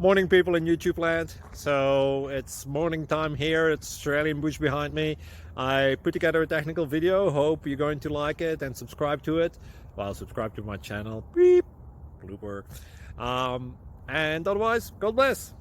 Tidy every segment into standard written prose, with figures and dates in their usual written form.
Morning, people in YouTube land. So it's morning time here. It's Australian bush behind me. I put together a technical video. Hope you're going to like it and subscribe to it. Well, subscribe to my channel. Beep. Blooper. And otherwise, God bless.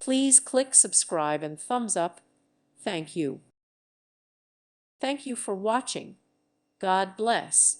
Please click subscribe and thumbs up. Thank you. Thank you for watching. God bless.